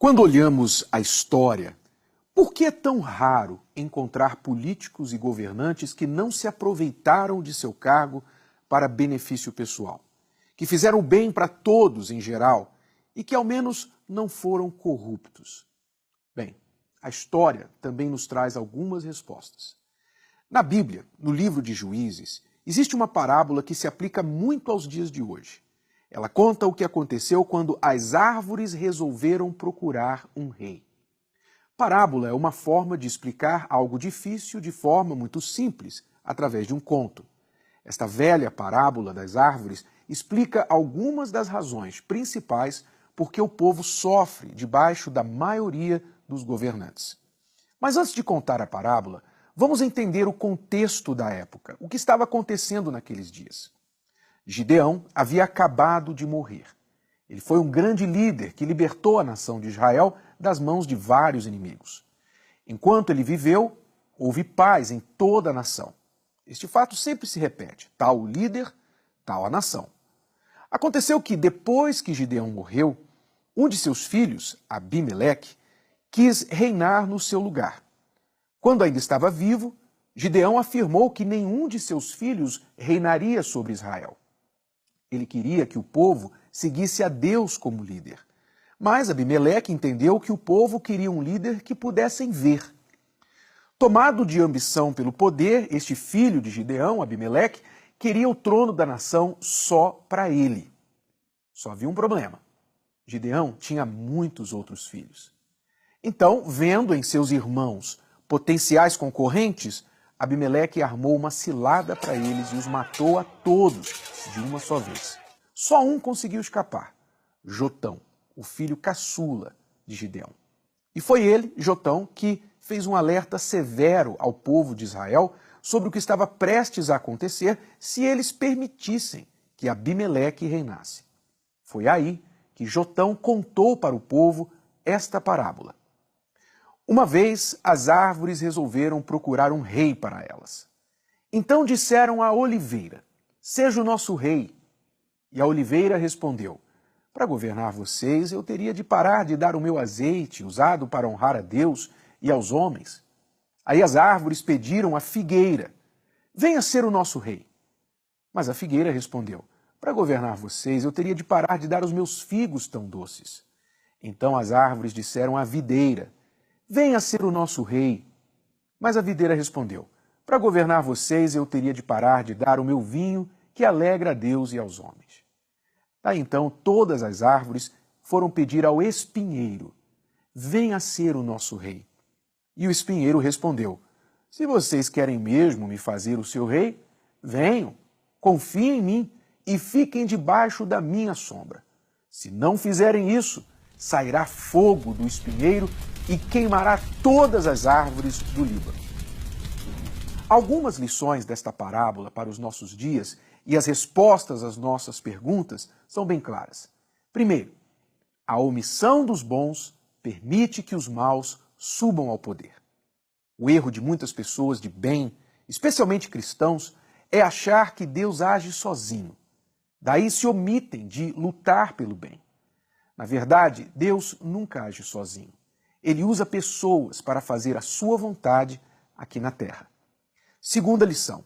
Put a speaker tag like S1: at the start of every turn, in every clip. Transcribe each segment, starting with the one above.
S1: Quando olhamos a história, por que é tão raro encontrar políticos e governantes que não se aproveitaram de seu cargo para benefício pessoal, que fizeram o bem para todos em geral e que ao menos não foram corruptos? Bem, a história também nos traz algumas respostas. Na Bíblia, no livro de Juízes, existe uma parábola que se aplica muito aos dias de hoje. Ela conta o que aconteceu quando as árvores resolveram procurar um rei. Parábola é uma forma de explicar algo difícil de forma muito simples, através de um conto. Esta velha parábola das árvores explica algumas das razões principais por que o povo sofre debaixo da maioria dos governantes. Mas antes de contar a parábola, vamos entender o contexto da época, o que estava acontecendo naqueles dias. Gideão havia acabado de morrer. Ele foi um grande líder que libertou a nação de Israel das mãos de vários inimigos. Enquanto ele viveu, houve paz em toda a nação. Este fato sempre se repete: tal o líder, tal a nação. Aconteceu que, depois que Gideão morreu, um de seus filhos, Abimeleque, quis reinar no seu lugar. Quando ainda estava vivo, Gideão afirmou que nenhum de seus filhos reinaria sobre Israel. Ele queria que o povo seguisse a Deus como líder. Mas Abimeleque entendeu que o povo queria um líder que pudessem ver. Tomado de ambição pelo poder, este filho de Gideão, Abimeleque, queria o trono da nação só para ele. Só havia um problema: Gideão tinha muitos outros filhos. Então, vendo em seus irmãos potenciais concorrentes, Abimeleque armou uma cilada para eles e os matou a todos de uma só vez. Só um conseguiu escapar: Jotão, o filho caçula de Gideão. E foi ele, Jotão, que fez um alerta severo ao povo de Israel sobre o que estava prestes a acontecer se eles permitissem que Abimeleque reinasse. Foi aí que Jotão contou para o povo esta parábola. Uma vez, as árvores resolveram procurar um rei para elas. Então disseram à oliveira: seja o nosso rei. E a oliveira respondeu: para governar vocês, eu teria de parar de dar o meu azeite, usado para honrar a Deus e aos homens. Aí as árvores pediram à figueira: venha ser o nosso rei. Mas a figueira respondeu: para governar vocês, eu teria de parar de dar os meus figos tão doces. Então as árvores disseram à videira: venha ser o nosso rei. Mas a videira respondeu: para governar vocês, eu teria de parar de dar o meu vinho, que alegra a Deus e aos homens. Daí então todas as árvores foram pedir ao espinheiro: venha ser o nosso rei. E o espinheiro respondeu: se vocês querem mesmo me fazer o seu rei, venham, confiem em mim e fiquem debaixo da minha sombra. Se não fizerem isso, sairá fogo do espinheiro e queimará todas as árvores do Líbano. Algumas lições desta parábola para os nossos dias e as respostas às nossas perguntas são bem claras. Primeiro, a omissão dos bons permite que os maus subam ao poder. O erro de muitas pessoas de bem, especialmente cristãos, é achar que Deus age sozinho. Daí se omitem de lutar pelo bem. Na verdade, Deus nunca age sozinho. Ele usa pessoas para fazer a sua vontade aqui na terra. Segunda lição: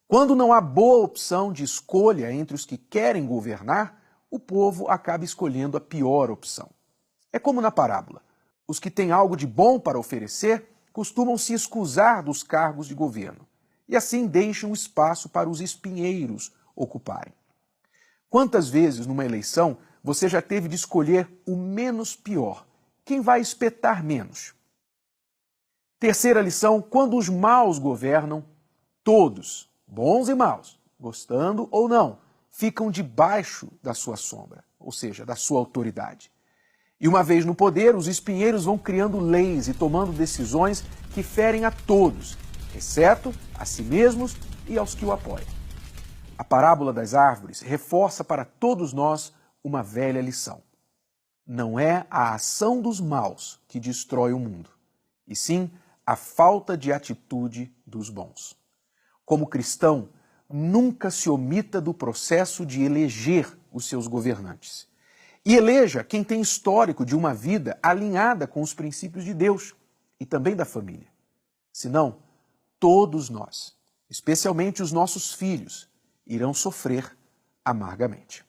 S1: quando não há boa opção de escolha entre os que querem governar, o povo acaba escolhendo a pior opção. É como na parábola: os que têm algo de bom para oferecer costumam se escusar dos cargos de governo e assim deixam espaço para os espinheiros ocuparem. Quantas vezes numa eleição você já teve de escolher o menos pior, quem vai espetar menos? Terceira lição: quando os maus governam, todos, bons e maus, gostando ou não, ficam debaixo da sua sombra, ou seja, da sua autoridade. E uma vez no poder, os espinheiros vão criando leis e tomando decisões que ferem a todos, exceto a si mesmos e aos que o apoiam. A parábola das árvores reforça para todos nós uma velha lição. Não é a ação dos maus que destrói o mundo, e sim a falta de atitude dos bons. Como cristão, nunca se omita do processo de eleger os seus governantes. E eleja quem tem histórico de uma vida alinhada com os princípios de Deus e também da família. Senão, todos nós, especialmente os nossos filhos, irão sofrer amargamente.